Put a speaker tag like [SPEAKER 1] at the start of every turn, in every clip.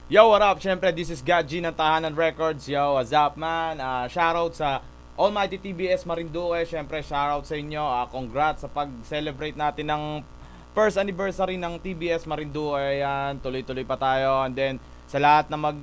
[SPEAKER 1] Yo, what up? Siyempre, this is Gadji ng Tahanan Records. Yo, what's up, man? Shoutout sa Almighty TBS Marinduque. Siyempre, shoutout sa inyo. Congrats sa pag-celebrate natin ng first anniversary ng TBS Marinduque. Ayan, tuloy-tuloy pa tayo. And then, sa lahat na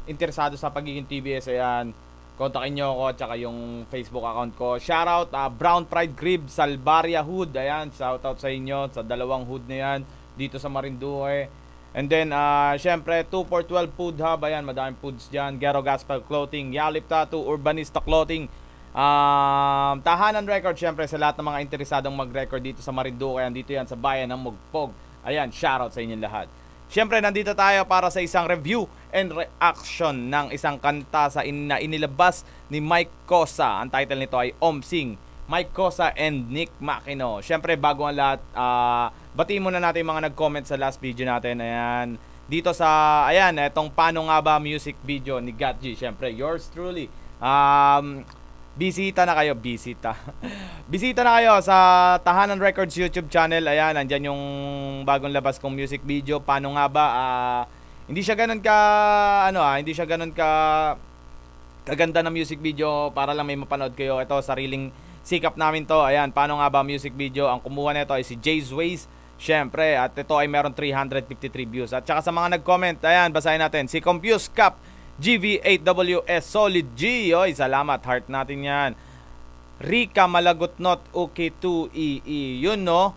[SPEAKER 1] interesado sa pagiging TBS, ayan, kontakin nyo ako at saka yung Facebook account ko. Shoutout, Brown Pride Crib, Salvaria Hood. Ayan, shoutout sa inyo, sa dalawang hood na yan, dito sa Marinduque. And then, syempre, 2412 Food Hub. Ayan, madaming foods dyan. Gero Gospel Clothing, Yalip Tattoo, Urbanista Clothing, Tahanan Record. Syempre, sa lahat ng mga interesadong mag-record dito sa Marinduque. Ayan, dito yan sa bayan ng Mugpog. Ayan, shoutout sa inyong lahat. Syempre, nandito tayo para sa isang review and reaction ng isang kanta na inilabas ni Mike Cosa. Ang title nito ay Omsing. Mike Cosa and Nick Makino. Syempre, bago ang lahat, batiin muna natin yung mga nag-comment sa last video natin. Ayan, dito sa, ayan, etong Paano Nga Ba music video ni Gadji. Syempre, yours truly. Bisita na kayo, bisita. Bisita na kayo sa Tahanan Records YouTube channel. Ayan, andyan yung bagong labas kong music video. Paano Nga Ba? Hindi siya ganun ka, hindi siya ganun ka kaganda na music video para lang may mapanood kayo. Ito, sariling sikap namin to. Ayan, Paano Nga Ba music video. Ang kumuha nito ay si Jay's Ways. Syempre, at ito ay meron 353 views. At saka sa mga nag-comment, ayan, basahin natin. Si Confuse Cap GV8WS Solid G. Oy, salamat, heart natin yan. Rika Malagutnot UK2EE. Yun, no?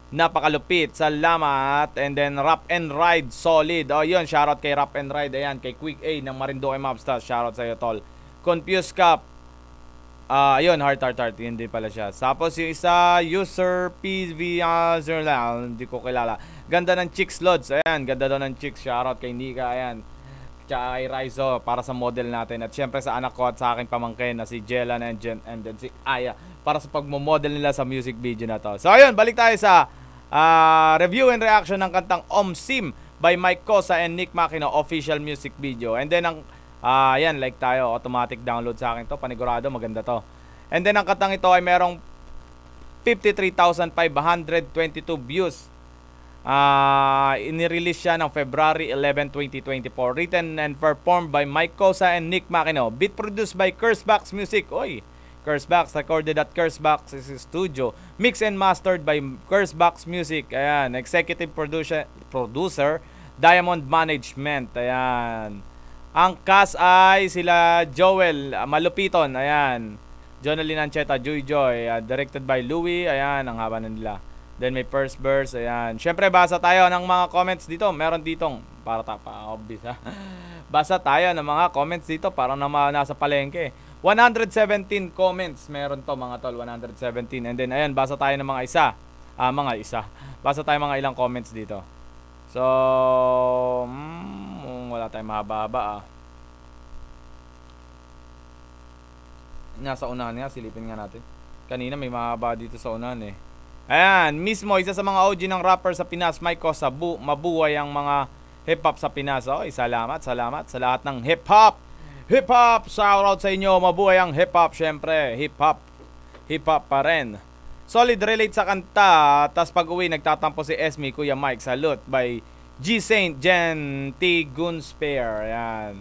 [SPEAKER 1] Napakalupit, salamat. And then Rap and Ride Solid. Oh, yun, shoutout kay Rap and Ride. Ayan, kay Quick A ng Marinduque Mobstars. Shoutout sa'yo, tol. Confuse Cap. Ayun, heart. Yun din pala siya. Tapos yung isa, user PV, hindi ko kilala. Ganda ng Chicks Lods. Ayan, ganda daw ng Chicks. Shoutout kay Nika. Ayan. Tsaka kay Raizo para sa model natin. At syempre sa anak ko at sa aking pamangkin na si Jelan and then si Aya para sa pagmo-model nila sa music video na to. So ayun, balik tayo sa review and reaction ng kantang Omsim by Mike Cosa and Nick Makino official music video. And then ang yan, like tayo, automatic download sa akin to, panigurado, maganda to. And then ang kantang ito ay merong 53,522 views. Inirelease siya ng February 11, 2024. Written and performed by Mike Cosa and Nick Makino. Beat produced by Cursebox Music. Oy, Cursebox, recorded at Cursebox Studio. Mix and mastered by Cursebox Music. Ayan, executive producer Diamond Management. Ayan. Ang cast ay sila Joel Malupiton, ayan. Jonalyn Ancheta, Joy, directed by Louie, ayan, ang haba na nila. Then may first verse, ayan. Syempre, basa tayo ng mga comments dito. Meron ditong, para obvious ha. Basa tayo ng mga comments dito, parang nasa palengke. 117 comments, meron to mga tol, 117. And then, ayan, basa tayo ng mga isa. Basa tayo mga ilang comments dito. So, wala tayong mahaba-haba Nasa unahan nga, silipin nga natin. Kanina may mahaba dito sa unahan eh. Ayan, mismo isa sa mga OG ng rapper sa Pinas, Mike Cosa. Mabuhay ang mga hip-hop sa Pinas. Oy, salamat sa lahat ng hip-hop. Hip-hop, shoutout sa inyo. Mabuhay ang hip-hop, syempre. Hip-hop pa rin. Solid relate sa kanta. Tas pag uwi, nagtatampo si Esme, Kuya Mike. Salute by G. Saint Jen T. Gunspare. Ayan.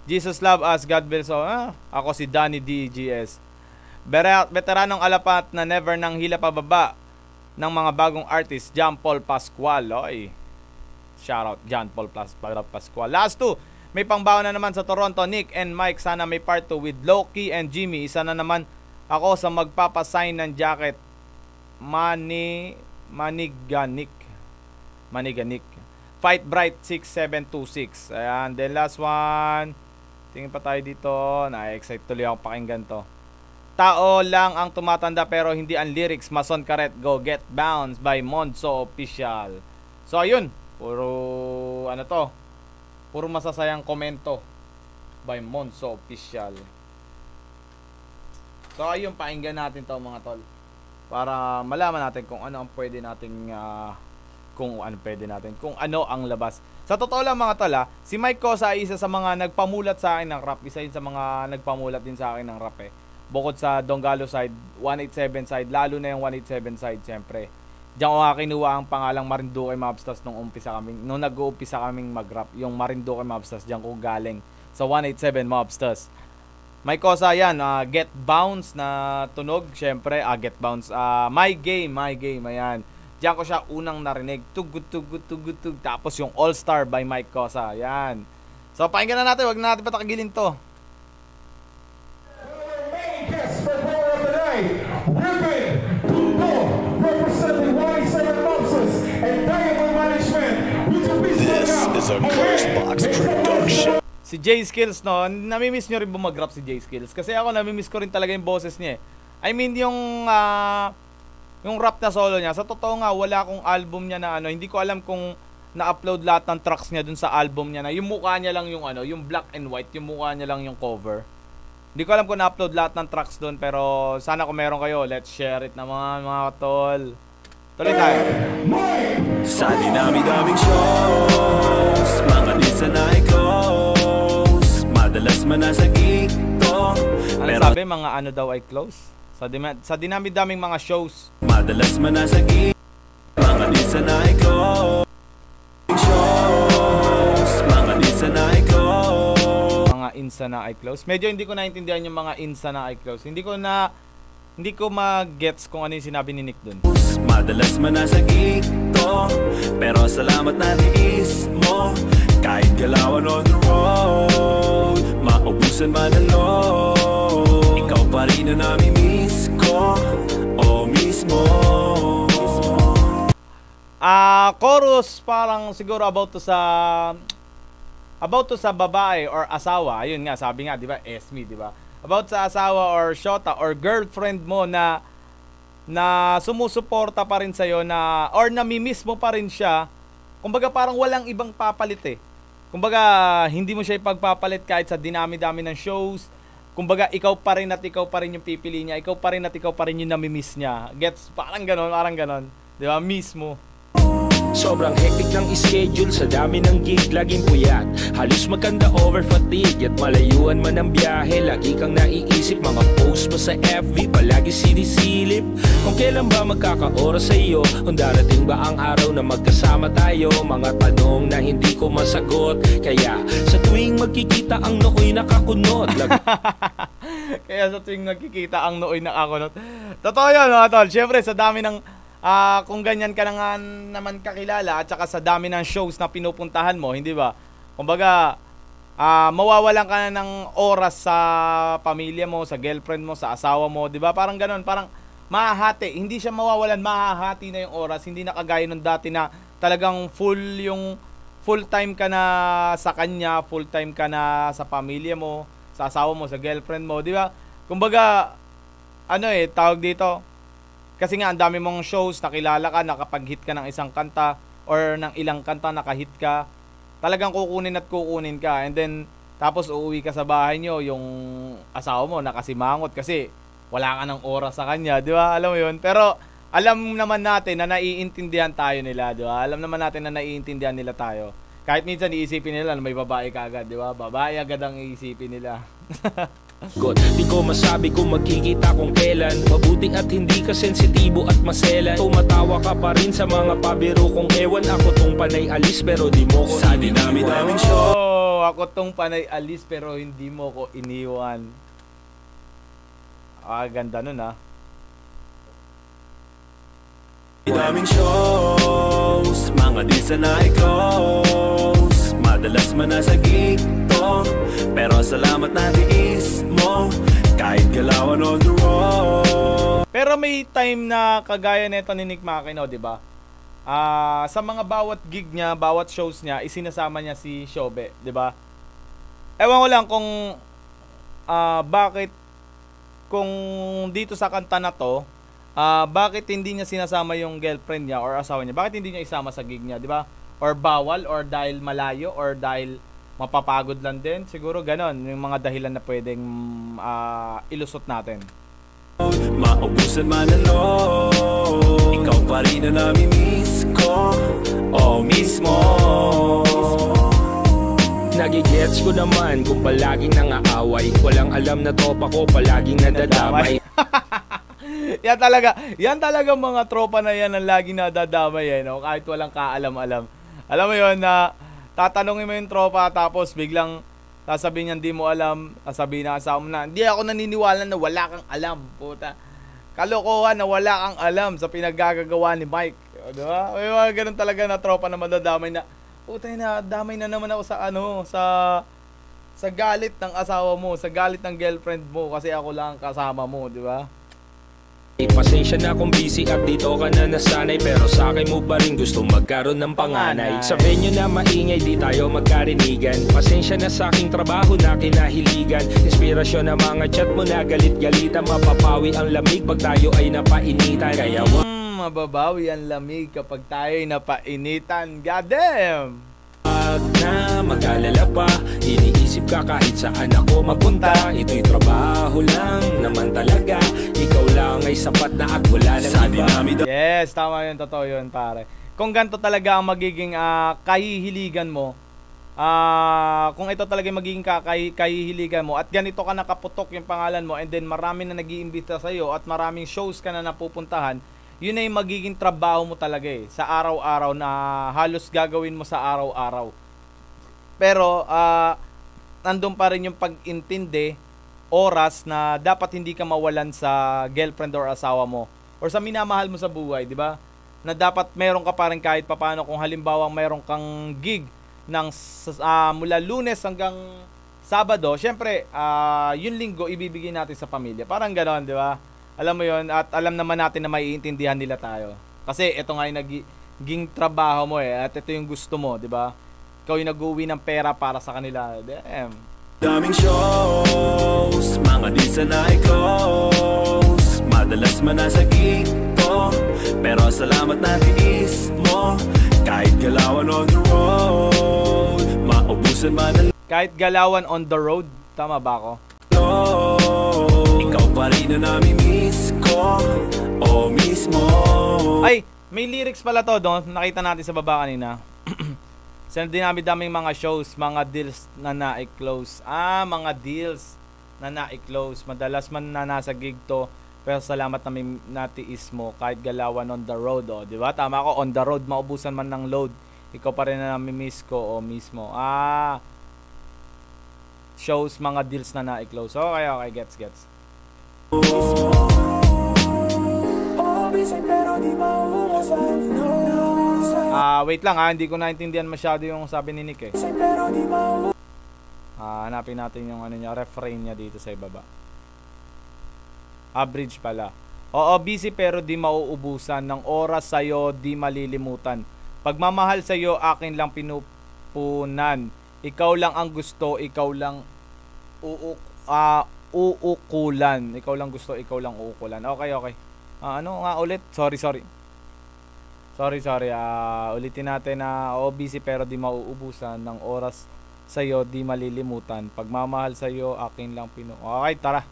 [SPEAKER 1] Jesus Love Us, God Bless. Ako si Danny DGS. Veteranong alapat na never nang hila pababa ng mga bagong artist, John Paul Pascual. Oy, shoutout John Paul Pascual. Last two, may pangbaon na naman sa Toronto, Nick and Mike. Sana may part 2 with Loki and Jimmy. Isa na naman ako sa magpapasign ng jacket. Maniganik. Fight Bright 6726. Ayan, then last one. Tingin pa tayo dito. Na-excite tuloy ako pakinggan to. Tao lang ang tumatanda pero hindi ang lyrics. Mason Karet, Go Get Bounce by Monzo Official. So ayun, puro puro masasayang komento by Monzo Official. So ayun, pakinggan natin to mga tol. Para malaman natin kung ano ang pwede nating kung ano ang labas. Sa totoo lang mga tol, si Mike Cosa ay isa sa mga nagpamulat sa akin ng rap. Isa yun sa mga nagpamulat din sa akin ng rap eh. Bukod sa Donggalo side, 187 side, lalo na yung 187 side siyempre. Diyan ko nga kinuha ang pangalang Marinduque Mobsters nung nag-uumpisa kaming mag-rap. Yung Marinduque Mobsters, diyan ko galing sa 187 Mobsters. May kosa yan, Get Bounce na tunog, syempre, Get Bounce, My Game, ayan. Diyan ko siya unang narinig, tugud, tapos yung All Star by Mike Cosa, ayan. So, pakinggan na natin, wag na natin patakagilin to.
[SPEAKER 2] This is a Cursebox production.
[SPEAKER 1] Si Jay Skills, no, namimiss nyo rin ba mag-rap si Jay Skills? Kasi ako namimiss ko rin talaga yung boses niya eh. I mean yung rap na solo niya, sa totoo nga wala akong album niya na hindi ko alam kung na-upload lahat ng tracks niya dun sa album niya na yung mukha niya lang yung yung black and white, yung mukha niya lang yung cover. Hindi ko alam kung na-upload lahat ng tracks dun, pero sana kung meron kayo, let's share it na mga tol. Tuloy tayo.
[SPEAKER 2] Sa dinami-daming shows, mga lisa na i-close, madalas manasagig to.
[SPEAKER 1] Ano sabi, mga ano daw ay close? Sa dinami-daming mga shows,
[SPEAKER 2] madalas manasagig, mga lisa na i-close. Shows, mga lisa na i-close.
[SPEAKER 1] Mga insa na i-close. Medyo hindi ko naintindihan yung mga insa na i-close. Hindi ko ma-gets kung ano yung sinabi ni Nick dun.
[SPEAKER 2] Madalas manasagig to, pero salamat na tiis mo. Kahit galawan on the road, maubusan man ang load, ikaw pa rin na nami-miss ko, o mismo.
[SPEAKER 1] Chorus parang siguro about to sa babae or asawa. Ayun nga, sabi nga, 'di ba? Esme, 'di ba? About sa asawa or shota or girlfriend mo na sumusuporta pa rin sa'yo na or namimiss mo pa rin siya. Kumbaga parang walang ibang papalit eh. Kumbaga hindi mo siya ipagpapalit kahit sa dinami-dami ng shows. Kumbaga ikaw pa rin at ikaw pa rin yung pipili niya. Ikaw pa rin at ikaw pa rin yung namimiss niya. Gets? Parang ganon. Di ba? Mismo.
[SPEAKER 3] Sobrang hectic ng schedule sa dami ng gig, laging puyat. Halos magkanda over fatigue at malayuan man ang biyahe. Lagi kang naiisip, mga post mo sa FB, palagi sinisilip kung kailan ba magkakaoras sa iyo. Kung darating ba ang araw na magkasama tayo. Mga tanong na hindi ko masagot, kaya sa tuwing magkikita ang nooy nakakunot.
[SPEAKER 1] Kaya sa tuwing magkikita ang nooy nakakunot. Totoo yun mga tol. Siyempre sa dami ng kung ganyan ka na nga naman kakilala at saka sa dami ng shows na pinupuntahan mo, hindi ba? Kumbaga, mawawalan ka na ng oras sa pamilya mo, sa girlfriend mo, sa asawa mo, di ba? Parang ganon, parang mahahati. Hindi siya mawawalan, mahahati na yung oras. Hindi na kagaya nung dati na talagang full time ka na sa kanya, full time ka na sa pamilya mo, sa asawa mo, sa girlfriend mo, di ba? Kumbaga, tawag dito, kasi nga ang dami mong shows, nakilala ka, nakapag-hit ka ng isang kanta or ng ilang kanta, nakahit ka. Talagang kukunin ka. And then, tapos uuwi ka sa bahay nyo, yung asawa mo nakasimangot kasi wala ka ng oras sa kanya, di ba? Alam mo yun? Pero alam naman natin na naiintindihan tayo nila, di ba? Alam naman natin na naiintindihan nila tayo. Kahit minsan iisipin nila na may babae ka agad, di ba? Babae agad ang iisipin nila.
[SPEAKER 3] God, di ko masabi kung magkikita kung kailan. Mabuti at hindi ka sensitibo at maselan. Tumatawa ka pa rin sa mga pabiro kong ewan. Ako tong panay alis pero di mo ko
[SPEAKER 2] sa dinami-daming show.
[SPEAKER 1] Ako tong panay alis pero hindi mo ko iniwan. Ganda nun
[SPEAKER 2] Daming shows, mga di sana i-close, madalas manasagig to, pero salamat na tiis mo, kahit galawan on the road.
[SPEAKER 1] Pero may time na kagaya nito ni Nick Makino, di ba? Sa mga bawat gig niya, bawat shows niya, isinasama niya si Shobe, di ba? Ewan ko lang kung bakit kung dito sa kanta na to, bakit hindi niya sinasama yung girlfriend niya or asawa niya? Bakit hindi niya isama sa gig niya, di ba? Or bawal, or dahil malayo, or dahil mapapagod lang din. Siguro ganon, yung mga dahilan na pwedeng ilusot natin.
[SPEAKER 2] Maubusan man ang load, ikaw pa rin na nami-miss ko, o mismo.
[SPEAKER 3] Nagigets ko naman kung palaging nangaaway. Walang alam na tropa ko palaging nadadamay.
[SPEAKER 1] yan talaga mga tropa na yan ang lagi nadadamay eh, no? Kahit walang kaalam-alam. Alam mo yon na tatanungin mo yung tropa tapos biglang sasabihin niya hindi mo alam, sasabihin na asawa mo na, hindi ako naniniwala na wala kang alam, puta. Kalokohan na wala kang alam sa pinaggagawa ni Mike. Diba? May mga ganun talaga na tropa na madadamay na, puta na, damay na naman ako sa sa galit ng asawa mo, sa galit ng girlfriend mo kasi ako lang kasama mo, di ba?
[SPEAKER 3] Pasensya na kung busy at dito ka na nasanay, pero sa akin mo pa rin gusto magkaroon ng panganay. Sa venue na maingay di tayo magkarinigan. Pasensya na sa aking trabaho na kinahiligan. Inspirasyon na mga chat mo na galit-galitan. Mapapawi ang lamig pag tayo ay napainitan. Kaya
[SPEAKER 1] mababawi ang lamig kapag tayo ay napainitan. God damn!
[SPEAKER 3] Wag na mag-alala pa, iniisip ka kahit saan ako mapunta. Ito'y trabaho lang naman talaga, ikaw lang ay sapat na at wala nang iba.
[SPEAKER 1] Yes, tama yun, totoo yun pare. Kung ganito talaga ang magiging kahihiligan mo, kung ito talaga yung magiging kahihiligan mo at ganito ka nakaputok yung pangalan mo and then marami na nag-iimbita sa'yo at maraming shows ka na napupuntahan, yun na yung magiging trabaho mo talaga eh, sa araw-araw na halos gagawin mo sa araw-araw. Pero nandun pa rin yung pag-intindi, oras na dapat hindi ka mawalan sa girlfriend or asawa mo or sa minamahal mo sa buhay, di ba? Na dapat meron ka pa rin kahit papaano kung halimbawa meron kang gig ng mula Lunes hanggang Sabado, syempre yung linggo ibibigay natin sa pamilya. Parang ganoon, di ba? Alam mo yon at alam naman natin na maiintindihan nila tayo. Kasi ito nga yung naging trabaho mo eh. At ito yung gusto mo, di ba? Ikaw yung nag-uwi ng pera para sa kanila. Damn.
[SPEAKER 2] Daming shows, mga di sanay close. Madalas man nasa gig ko, pero salamat na tiis mo. Kahit galawan on the road, maubusan man ang
[SPEAKER 1] kahit galawan on the road, tama ba ako?
[SPEAKER 2] Ikaw pa rin na nami-miss ko, o mismo.
[SPEAKER 1] Ay, may lyrics pala to doon. Nakita natin sa baba kanina. Sa dinami-daming mga shows, mga deals na na-close. Mga deals na na-close. Madalas man na nasa gig to, pero salamat na may natiis mo kahit galawan on the road, oh, di ba? Tama ako, on the road, maubusan man ng load. Ikaw pa rin na nami-miss ko, o mismo. Shows, mga deals na na-close. Okay, gets. Wait lang hindi ko naintindihan masyado yung sabi ni Nick eh. Hanapin natin yung refrain niya dito sa ibaba. Bridge pala. Oo, busy pero di mauubusan, ng oras sa'yo di malilimutan. Pagmamahal sa'yo akin lang pinupunan. Ikaw lang ang gusto, ikaw lang uukulan. Ikaw lang gusto, ikaw lang uukulan. Okay. Ano nga ulit? Sorry. Ulitin natin na busy pero di mauubusan, ng oras sa'yo di malilimutan. Pagmamahal sa'yo akin lang Okay, tara.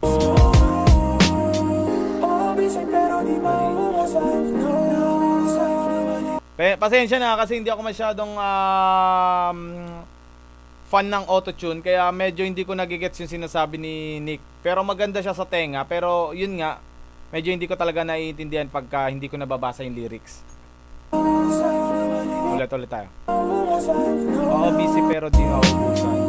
[SPEAKER 1] Pasensya na kasi hindi ako masyadong fan ng autotune, kaya medyo hindi ko nagigets yung sinasabi ni Nick. Pero maganda siya sa tenga, pero yun nga, medyo hindi ko talaga naiintindihan pagka hindi ko nababasa yung lyrics. Ulit tayo. Oo, busy pero di mauubusan.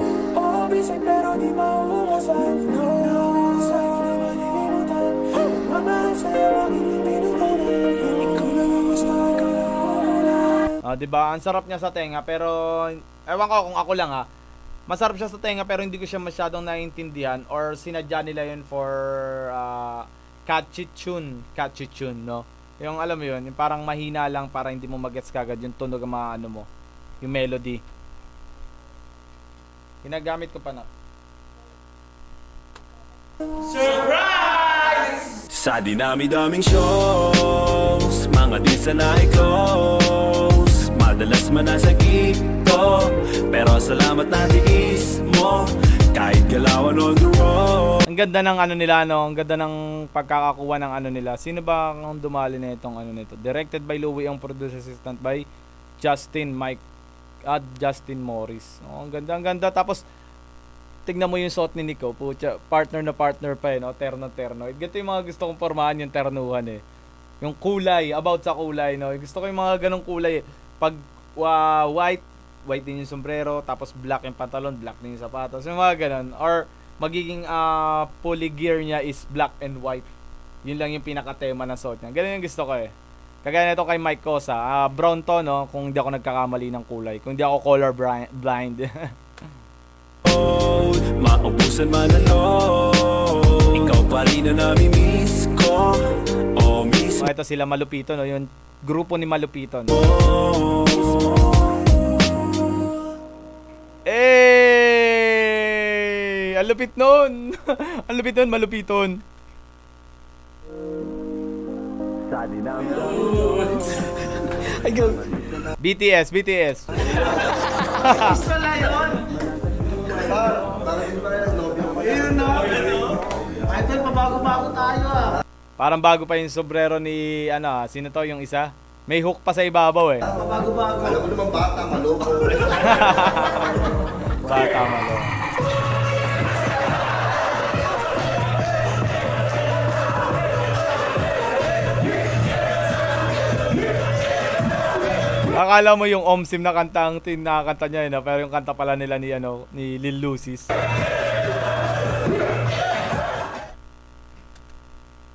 [SPEAKER 1] Diba? Ang sarap niya sa tenga, pero ewan ko kung ako lang masarap siya sa tenga pero hindi ko siya masyadong naiintindihan or sinadya nila yun for catchy tune, no? Yung alam mo yun, yung parang mahina lang para hindi mo magets kagad yung tunog ng mga mo, yung melody. Ginagamit ko pa na.
[SPEAKER 2] Surprise! Sa dinami-daming shows, mga di sanay close. Madalas man nasa gig ko, pero salamat na tiis mo. Kahit galawan on the road.
[SPEAKER 1] Ang ganda ng nila, no? Ang ganda ng pagkakakuha ng nila. Sino ba ang dumali na itong nito? Directed by Louie, ang producer assistant by Justin Mike at Justin Morris. Ang ganda. Tapos tignan mo yung suot ni Nico, pucha, partner na partner pa eh, no? Terno. Ganito yung mga gusto kong pormahan yung ternuhan eh. Yung kulay, about sa kulay, no? Gusto ko yung mga ganong kulay eh. Pag white din yung sombrero, tapos black yung pantalon, black din yung sapatos, yung mga ganon. Or magiging fully gear niya is black and white. Yun lang yung pinaka-tema na suot niya. Ganun yung gusto ko eh. Kagaya nito kay Mike Cosa, brown to, no? Kung hindi ako nagkakamali ng kulay. Kung hindi ako color blind.
[SPEAKER 2] Maubusan man ang load, ikaw pa rin na nami-miss ko. Oh, miss mo.
[SPEAKER 1] Ito sila Malupito, no? Yung grupo ni Malupito, no? Eh, ang lupit nun. Ang lupit nun, Malupiton. BTS. Parang bago pa yung sombrero ni sino to yung isa? May hook pa sa ibabaw eh.
[SPEAKER 4] Bago-bago. Alam mo naman bata, maloko.
[SPEAKER 1] Bata malo. Akala mo yung Omsim na kanta ang nakakanta niya no? Pero yung kanta pala nila ni Lil Lucis.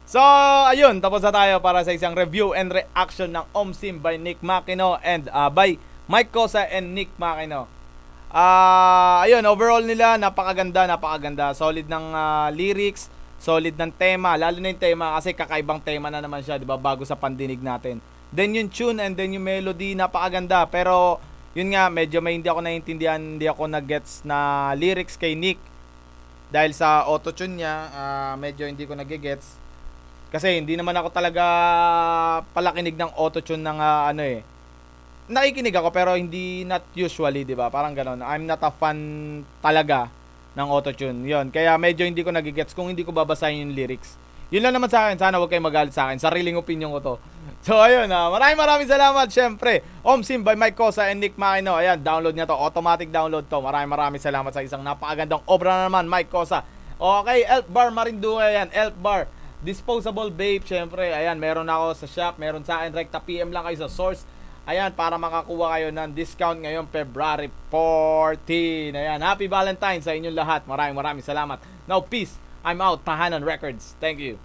[SPEAKER 1] So, ayun, tapos na tayo para sa isang review and reaction ng Omsim by Nick Makino and by Mike Cosa and Nick Makino. Ayun, overall nila napakaganda. Solid ng lyrics, solid ng tema, lalo na yung tema kasi kakaibang tema na naman siya, 'di ba? Bago sa pandinig natin. Then yung tune and then yung melody napakaganda, pero yun nga medyo hindi ako naiintindihan, hindi ako nag-gets na lyrics kay Nick dahil sa auto-tune niya, medyo hindi ko nage-gets. Kasi hindi naman ako talaga palakinig ng auto-tune ng nakikinig ako pero hindi not usually, 'di ba? Parang ganoon. I'm not a fan talaga ng auto-tune. 'Yon. Kaya medyo hindi ko nagigets kung hindi ko babasahin yung lyrics. 'Yun lang naman sa akin. Sana huwag kayong magalit sa akin. Sariling opinion ko 'to. So ayun, maraming salamat syempre. Omsim by Mike Cosa and Nick Makino. Ayan, download niya 'to. Automatic download 'to. Maraming salamat sa isang napakagandang obra na naman, Mike Cosa. Okay, Elf Bar Marinduque, ayan, Elf Bar. Disposable vape, syempre. Ayan, meron ako sa shop, meron sa akin. Rekta PM lang kayo sa source. Ayan, para makakuha kayo ng discount ngayong February 14. Ayan, happy Valentine's sa inyong lahat. Maraming salamat. Now, peace. I'm out. Tahanan Records. Thank you.